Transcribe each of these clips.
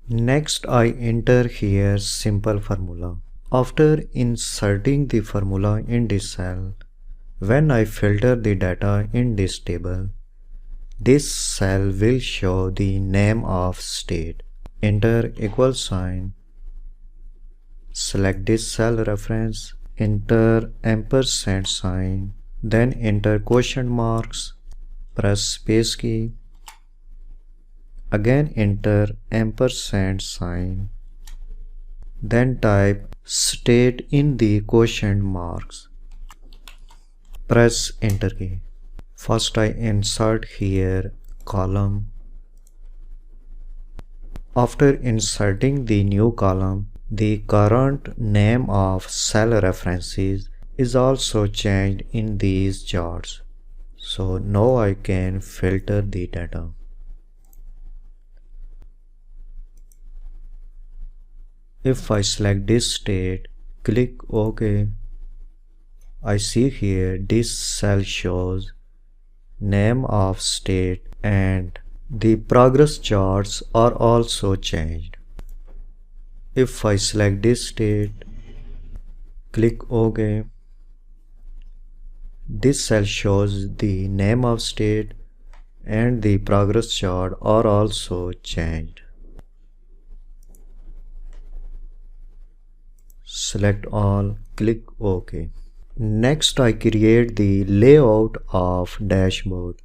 Next, I enter here simple formula. After inserting the formula in this cell, when I filter the data in this table, this cell will show the name of state. Enter equal sign. Select this cell reference. Enter ampersand sign. Then enter question marks. Press space key. Again enter ampersand sign. Then type state in the question marks. Press enter key. First I insert here column. After inserting the new column, the current name of cell references is also changed in these charts. So now I can filter the data. If I select this state, click OK, I see here this cell shows name of state and the progress charts are also changed. If I select this state, click OK, this cell shows the name of state and the progress chart are also changed. Select all, click OK. Next I create the layout of dashboard.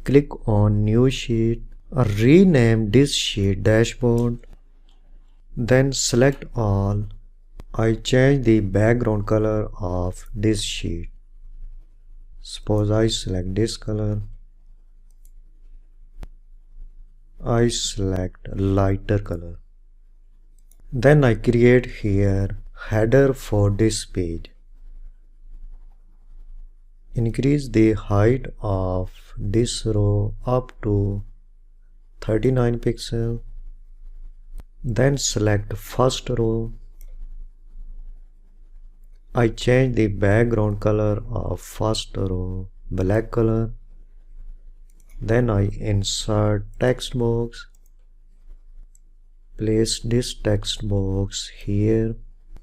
Click on new sheet, rename this sheet dashboard. Then select all. I change the background color of this sheet. Suppose I select this color. I select lighter color. Then I create here header for this page. Increase the height of this row up to 39 pixels. Then select first row. I change the background color of first row black color. Then I insert text box. Place this text box here.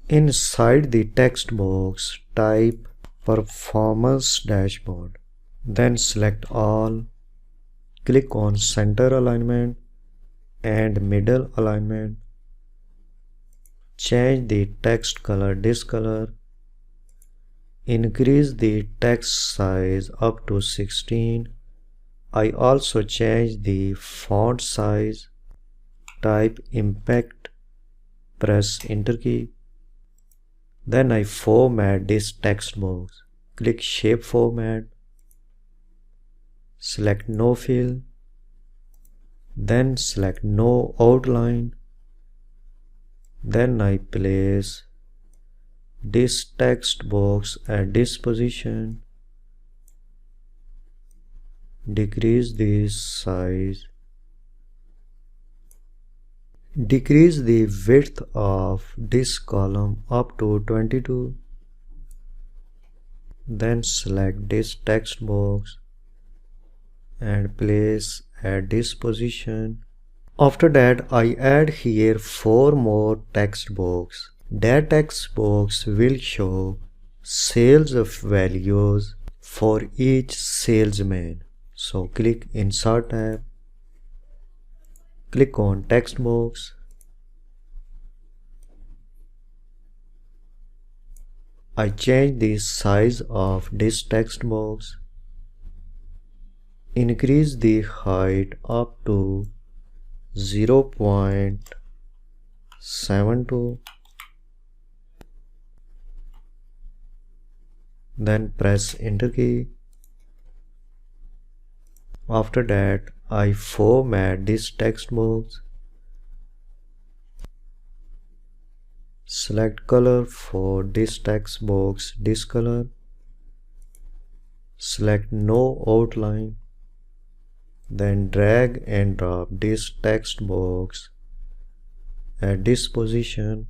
Inside the text box, type performance dashboard. Then select all. Click on center alignment and middle alignment. Change the text color discolor. Increase the text size up to 16. I also change the font size. Type impact, press enter key. Then I format this text box. Click shape format. Select no fill. Then select no outline. Then I place this text box at this position. Decrease the size. Decrease the width of this column up to 22. Then select this text box and place at this position. After that, I add here 4 more text box. That text box will show sales values for each salesman. So click Insert tab. Click on text box. I change the size of this text box. Increase the height up to 0.72. Then press enter key. After that, I format this text box. Select color for this text box discolor. Select no outline. Then drag and drop this text box at this position.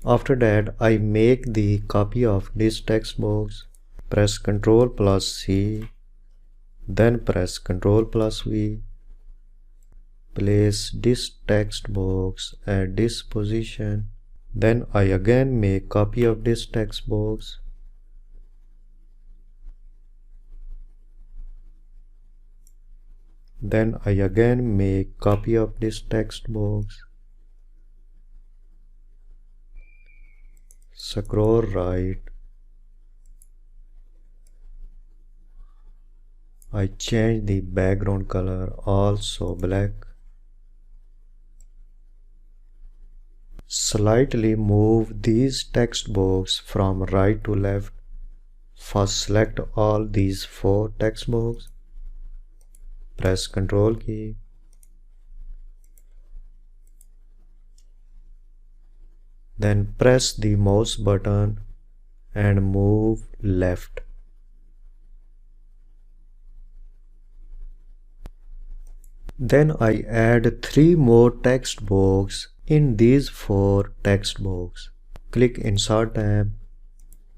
After that, I make the copy of this text box. Press Ctrl plus C. Then press Ctrl plus V. Place this text box at this position. Then I again make copy of this text box. Then I again make copy of this text box. Scroll right. I change the background color also black. Slightly move these text box from right to left. First select all these 4 text box. Press Ctrl key. Then press the mouse button and move left. Then I add 3 more text box in these 4 text box. Click Insert tab.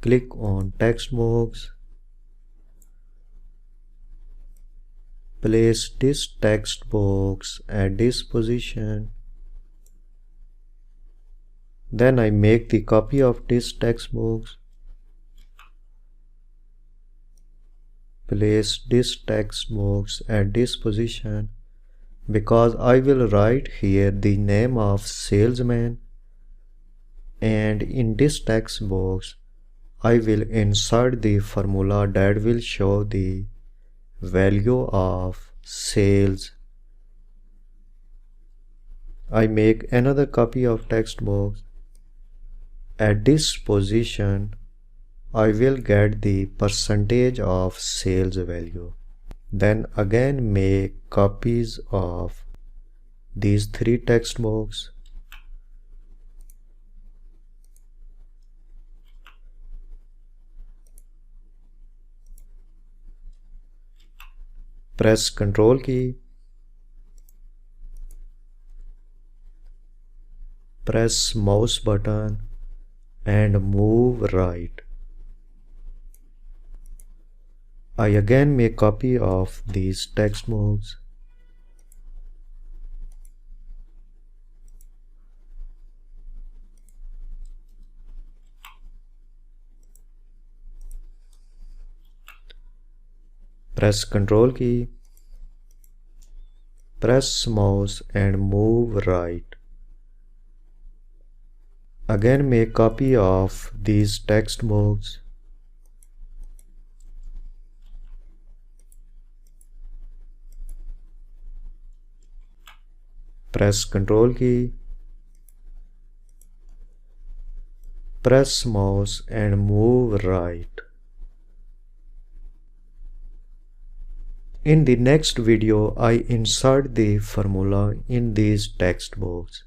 Click on text box. Place this text box at this position. Then I make the copy of this text box. Place this text box at this position because I will write here the name of salesman, and in this text box I will insert the formula that will show the value of sales. I make another copy of text box. At this position I will get the percentage of sales value. Then again make copies of these 3 text box. Press Ctrl key. Press mouse button and move right. I again make copy of these text box. Press Ctrl key. Press mouse and move right. Again make copy of these text box. Press Ctrl key. Press mouse and move right. In the next video, I insert the formula in these text box.